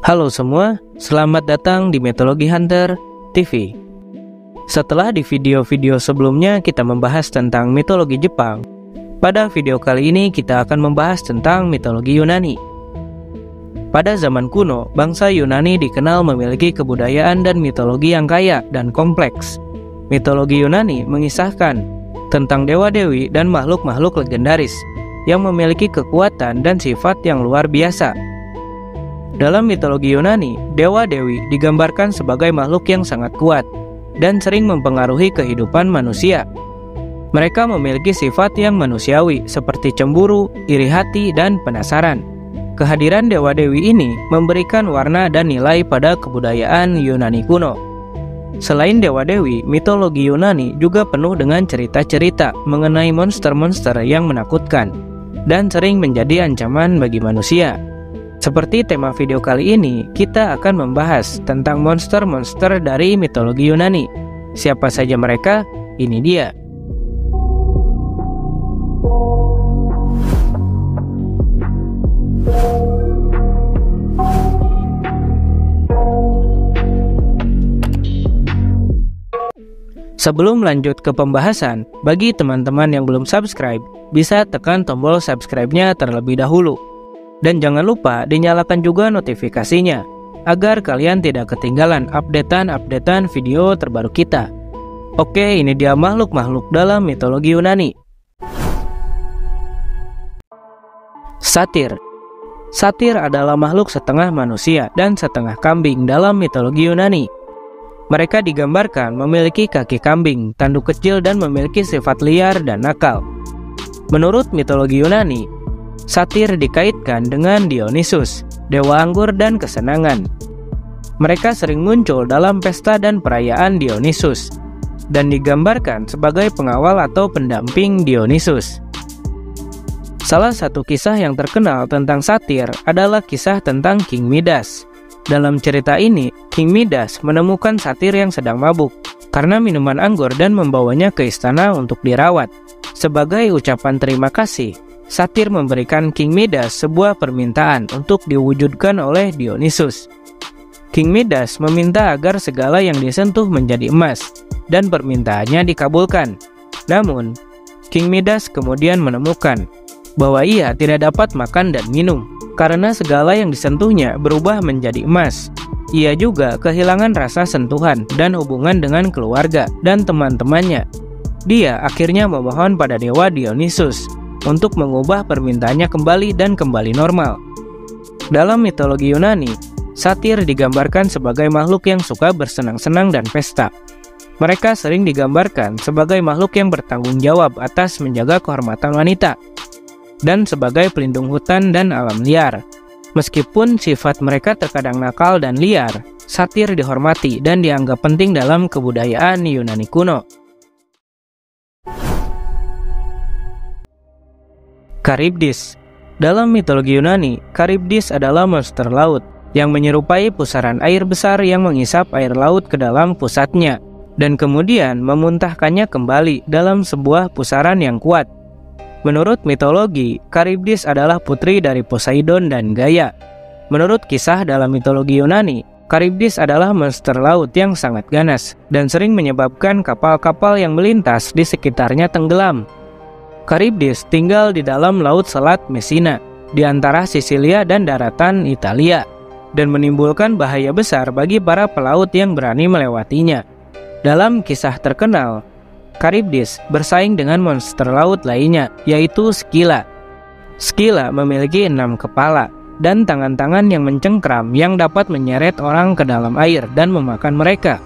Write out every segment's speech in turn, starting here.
Halo semua, selamat datang di Mythology Hunter TV. Setelah di video-video sebelumnya kita membahas tentang mitologi Jepang, pada video kali ini kita akan membahas tentang mitologi Yunani. Pada zaman kuno, bangsa Yunani dikenal memiliki kebudayaan dan mitologi yang kaya dan kompleks. Mitologi Yunani mengisahkan tentang dewa-dewi dan makhluk-makhluk legendaris yang memiliki kekuatan dan sifat yang luar biasa. Dalam mitologi Yunani, dewa-dewi digambarkan sebagai makhluk yang sangat kuat dan sering mempengaruhi kehidupan manusia. Mereka memiliki sifat yang manusiawi seperti cemburu, iri hati, dan penasaran. Kehadiran dewa-dewi ini memberikan warna dan nilai pada kebudayaan Yunani kuno. Selain dewa-dewi, mitologi Yunani juga penuh dengan cerita-cerita mengenai monster-monster yang menakutkan dan sering menjadi ancaman bagi manusia. Seperti tema video kali ini, kita akan membahas tentang monster-monster dari mitologi Yunani. Siapa saja mereka? Ini dia. Sebelum lanjut ke pembahasan, bagi teman-teman yang belum subscribe, bisa tekan tombol subscribe-nya terlebih dahulu. Dan jangan lupa dinyalakan juga notifikasinya, agar kalian tidak ketinggalan updatean video terbaru kita. Oke, ini dia makhluk-makhluk dalam mitologi Yunani. Satir. Satir adalah makhluk setengah manusia dan setengah kambing dalam mitologi Yunani. Mereka digambarkan memiliki kaki kambing, tanduk kecil, dan memiliki sifat liar dan nakal. Menurut mitologi Yunani, satir dikaitkan dengan Dionysus, dewa anggur dan kesenangan. Mereka sering muncul dalam pesta dan perayaan Dionysus, dan digambarkan sebagai pengawal atau pendamping Dionysus. Salah satu kisah yang terkenal tentang satir adalah kisah tentang King Midas. Dalam cerita ini, King Midas menemukan satir yang sedang mabuk karena minuman anggur dan membawanya ke istana untuk dirawat. Sebagai ucapan terima kasih, satir memberikan King Midas sebuah permintaan untuk diwujudkan oleh Dionysus. King Midas meminta agar segala yang disentuh menjadi emas, dan permintaannya dikabulkan. Namun, King Midas kemudian menemukan bahwa ia tidak dapat makan dan minum karena segala yang disentuhnya berubah menjadi emas. Ia juga kehilangan rasa sentuhan dan hubungan dengan keluarga dan teman-temannya. Dia akhirnya memohon pada dewa Dionysus untuk mengubah permintaannya kembali dan kembali normal. Dalam mitologi Yunani, satir digambarkan sebagai makhluk yang suka bersenang-senang dan pesta. Mereka sering digambarkan sebagai makhluk yang bertanggung jawab atas menjaga kehormatan wanita dan sebagai pelindung hutan dan alam liar. Meskipun sifat mereka terkadang nakal dan liar, satir dihormati dan dianggap penting dalam kebudayaan Yunani kuno. Charybdis. Dalam mitologi Yunani, Charybdis adalah monster laut yang menyerupai pusaran air besar yang mengisap air laut ke dalam pusatnya dan kemudian memuntahkannya kembali dalam sebuah pusaran yang kuat. Menurut mitologi, Charybdis adalah putri dari Poseidon dan Gaia. Menurut kisah dalam mitologi Yunani, Charybdis adalah monster laut yang sangat ganas dan sering menyebabkan kapal-kapal yang melintas di sekitarnya tenggelam. Charybdis tinggal di dalam laut Selat Messina, di antara Sisilia dan daratan Italia, dan menimbulkan bahaya besar bagi para pelaut yang berani melewatinya. Dalam kisah terkenal, Charybdis bersaing dengan monster laut lainnya, yaitu Scylla. Scylla memiliki 6 kepala dan tangan-tangan yang mencengkram yang dapat menyeret orang ke dalam air dan memakan mereka.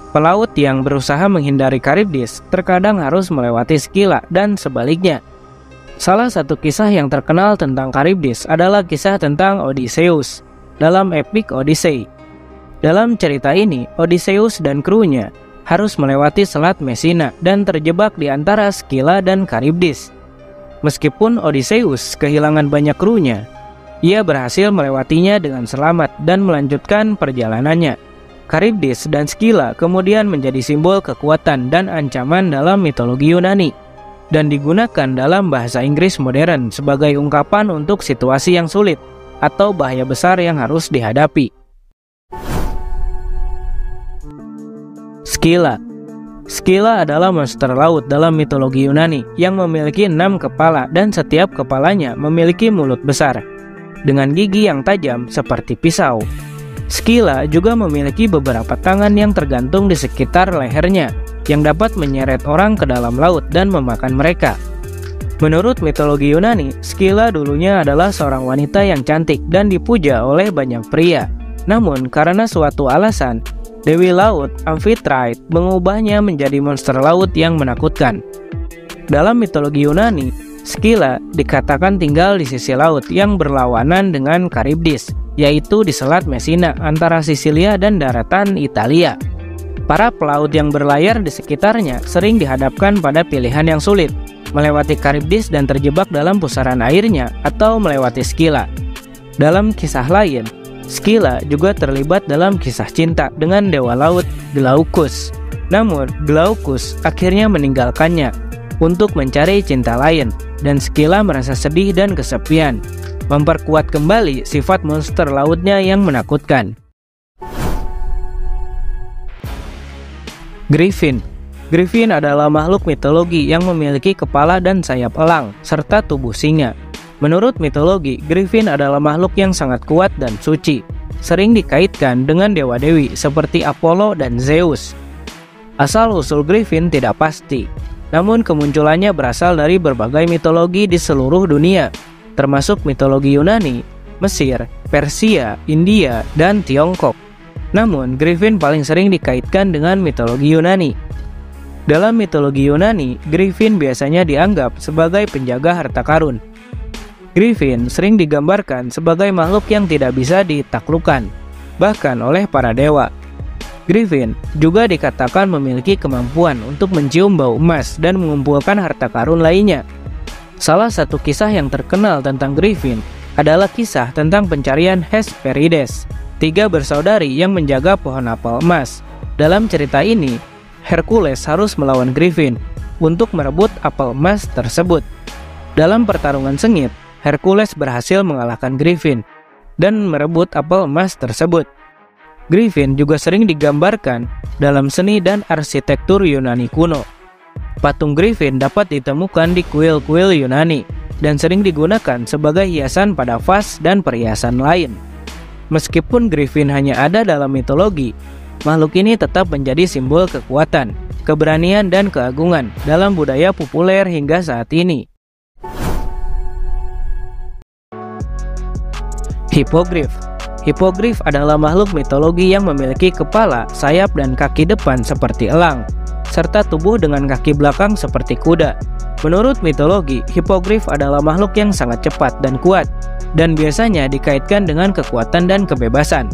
Pelaut yang berusaha menghindari Charybdis terkadang harus melewati Scylla dan sebaliknya. Salah satu kisah yang terkenal tentang Charybdis adalah kisah tentang Odysseus dalam epik Odyssey. Dalam cerita ini, Odysseus dan krunya harus melewati Selat Messina dan terjebak di antara Scylla dan Charybdis. Meskipun Odysseus kehilangan banyak krunya, ia berhasil melewatinya dengan selamat dan melanjutkan perjalanannya. Charybdis dan Scylla kemudian menjadi simbol kekuatan dan ancaman dalam mitologi Yunani dan digunakan dalam bahasa Inggris modern sebagai ungkapan untuk situasi yang sulit. atau bahaya besar yang harus dihadapi. Scylla. Scylla adalah monster laut dalam mitologi Yunani yang memiliki 6 kepala dan setiap kepalanya memiliki mulut besar dengan gigi yang tajam seperti pisau. Scylla juga memiliki beberapa tangan yang tergantung di sekitar lehernya yang dapat menyeret orang ke dalam laut dan memakan mereka. Menurut mitologi Yunani, Scylla dulunya adalah seorang wanita yang cantik dan dipuja oleh banyak pria. Namun karena suatu alasan, Dewi Laut Amphitrite mengubahnya menjadi monster laut yang menakutkan. Dalam mitologi Yunani, Scylla dikatakan tinggal di sisi laut yang berlawanan dengan Charybdis, yaitu di Selat Messina antara Sisilia dan daratan Italia. Para pelaut yang berlayar di sekitarnya sering dihadapkan pada pilihan yang sulit, melewati Charybdis dan terjebak dalam pusaran airnya atau melewati Scylla. Dalam kisah lain, Scylla juga terlibat dalam kisah cinta dengan dewa laut Glaucus. Namun, Glaucus akhirnya meninggalkannya untuk mencari cinta lain, dan Scylla merasa sedih dan kesepian, memperkuat kembali sifat monster lautnya yang menakutkan. Griffin. Griffin adalah makhluk mitologi yang memiliki kepala dan sayap elang, serta tubuh singa. Menurut mitologi, Griffin adalah makhluk yang sangat kuat dan suci, sering dikaitkan dengan dewa-dewi seperti Apollo dan Zeus. Asal-usul Griffin tidak pasti, namun kemunculannya berasal dari berbagai mitologi di seluruh dunia, termasuk mitologi Yunani, Mesir, Persia, India, dan Tiongkok. Namun, Griffin paling sering dikaitkan dengan mitologi Yunani. Dalam mitologi Yunani, Griffin biasanya dianggap sebagai penjaga harta karun. Griffin sering digambarkan sebagai makhluk yang tidak bisa ditaklukkan, bahkan oleh para dewa. Griffin juga dikatakan memiliki kemampuan untuk mencium bau emas dan mengumpulkan harta karun lainnya. Salah satu kisah yang terkenal tentang Griffin adalah kisah tentang pencarian Hesperides, 3 bersaudari yang menjaga pohon apel emas. Dalam cerita ini, Hercules harus melawan Griffin untuk merebut apel emas tersebut. Dalam pertarungan sengit, Hercules berhasil mengalahkan Griffin dan merebut apel emas tersebut. Griffin juga sering digambarkan dalam seni dan arsitektur Yunani kuno. Patung Griffin dapat ditemukan di kuil-kuil Yunani dan sering digunakan sebagai hiasan pada vas dan perhiasan lain. Meskipun Griffin hanya ada dalam mitologi, makhluk ini tetap menjadi simbol kekuatan, keberanian, dan keagungan dalam budaya populer hingga saat ini. Hippogriff. Hippogriff adalah makhluk mitologi yang memiliki kepala, sayap, dan kaki depan seperti elang, serta tubuh dengan kaki belakang seperti kuda. Menurut mitologi, Hippogriff adalah makhluk yang sangat cepat dan kuat, dan biasanya dikaitkan dengan kekuatan dan kebebasan.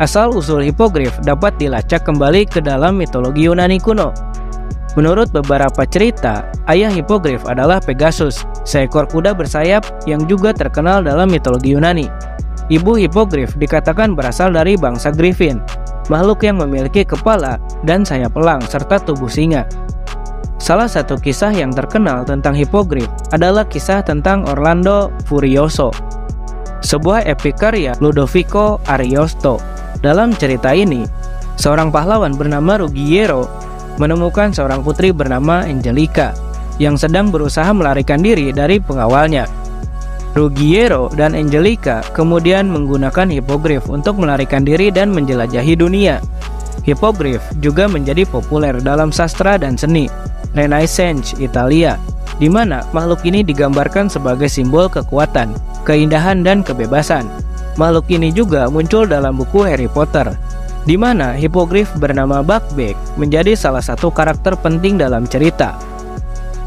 Asal-usul Hippogriff dapat dilacak kembali ke dalam mitologi Yunani kuno. Menurut beberapa cerita, ayah Hippogriff adalah Pegasus, seekor kuda bersayap yang juga terkenal dalam mitologi Yunani. Ibu Hippogriff dikatakan berasal dari bangsa Griffin, makhluk yang memiliki kepala dan sayap elang serta tubuh singa. Salah satu kisah yang terkenal tentang Hippogriff adalah kisah tentang Orlando Furioso, sebuah epik karya Ludovico Ariosto. Dalam cerita ini, seorang pahlawan bernama Ruggiero menemukan seorang putri bernama Angelica yang sedang berusaha melarikan diri dari pengawalnya. Ruggiero dan Angelica kemudian menggunakan Hippogriff untuk melarikan diri dan menjelajahi dunia. Hippogriff juga menjadi populer dalam sastra dan seni Renaissance Italia, di mana makhluk ini digambarkan sebagai simbol kekuatan, keindahan, dan kebebasan. Makhluk ini juga muncul dalam buku Harry Potter, di mana Hippogriff bernama Buckbeak menjadi salah satu karakter penting dalam cerita.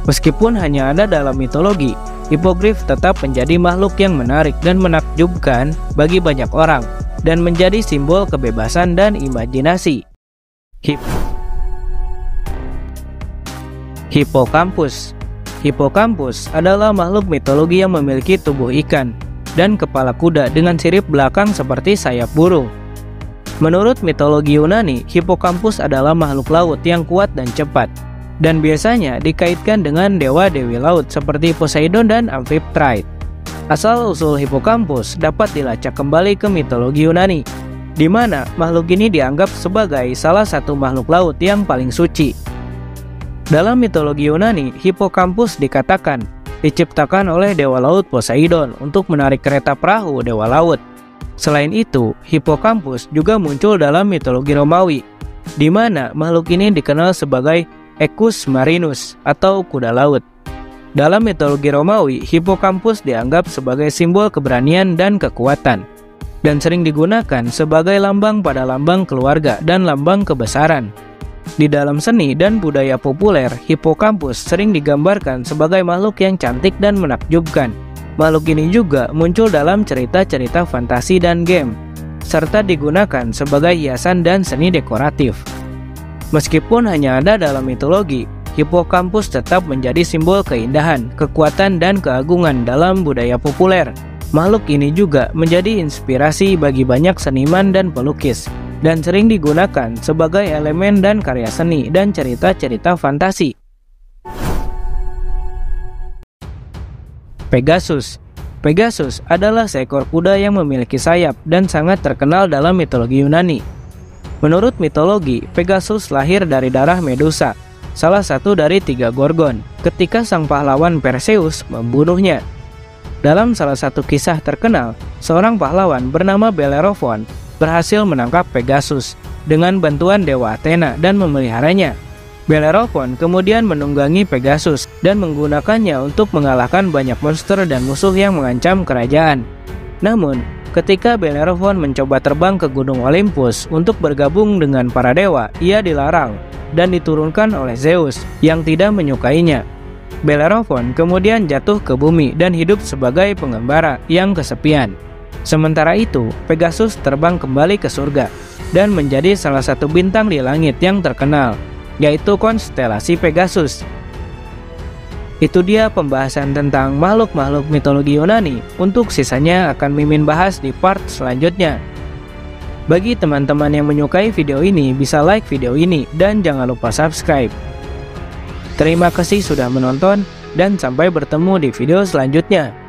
Meskipun hanya ada dalam mitologi, Hippogriff tetap menjadi makhluk yang menarik dan menakjubkan bagi banyak orang, dan menjadi simbol kebebasan dan imajinasi. Hippocampus. Hippocampus adalah makhluk mitologi yang memiliki tubuh ikan dan kepala kuda dengan sirip belakang seperti sayap burung. Menurut mitologi Yunani, Hippocampus adalah makhluk laut yang kuat dan cepat, dan biasanya dikaitkan dengan dewa-dewi laut seperti Poseidon dan Amphitrite. Asal-usul hipokampus dapat dilacak kembali ke mitologi Yunani, di mana makhluk ini dianggap sebagai salah satu makhluk laut yang paling suci. Dalam mitologi Yunani, hipokampus dikatakan diciptakan oleh dewa laut Poseidon untuk menarik kereta perahu dewa laut. Selain itu, hipokampus juga muncul dalam mitologi Romawi, di mana makhluk ini dikenal sebagai Equus marinus atau kuda laut. Dalam mitologi Romawi, hipokampus dianggap sebagai simbol keberanian dan kekuatan, dan sering digunakan sebagai lambang pada lambang keluarga dan lambang kebesaran. Di dalam seni dan budaya populer, hipokampus sering digambarkan sebagai makhluk yang cantik dan menakjubkan. Makhluk ini juga muncul dalam cerita-cerita fantasi dan game, serta digunakan sebagai hiasan dan seni dekoratif. Meskipun hanya ada dalam mitologi, hipokampus tetap menjadi simbol keindahan, kekuatan, dan keagungan dalam budaya populer. Makhluk ini juga menjadi inspirasi bagi banyak seniman dan pelukis, dan sering digunakan sebagai elemen dan karya seni dan cerita-cerita fantasi. Pegasus. Pegasus adalah seekor kuda yang memiliki sayap dan sangat terkenal dalam mitologi Yunani. Menurut mitologi, Pegasus lahir dari darah Medusa, salah satu dari 3 Gorgon, ketika sang pahlawan Perseus membunuhnya. Dalam salah satu kisah terkenal, seorang pahlawan bernama Bellerophon berhasil menangkap Pegasus dengan bantuan dewa Athena dan memeliharanya. Bellerophon kemudian menunggangi Pegasus dan menggunakannya untuk mengalahkan banyak monster dan musuh yang mengancam kerajaan. Namun, ketika Bellerophon mencoba terbang ke Gunung Olympus untuk bergabung dengan para dewa, ia dilarang dan diturunkan oleh Zeus yang tidak menyukainya. Bellerophon kemudian jatuh ke bumi dan hidup sebagai pengembara yang kesepian. Sementara itu, Pegasus terbang kembali ke surga dan menjadi salah satu bintang di langit yang terkenal, yaitu konstelasi Pegasus. Itu dia pembahasan tentang makhluk-makhluk mitologi Yunani. Untuk sisanya akan Mimin bahas di part selanjutnya. Bagi teman-teman yang menyukai video ini, bisa like video ini dan jangan lupa subscribe. Terima kasih sudah menonton dan sampai bertemu di video selanjutnya.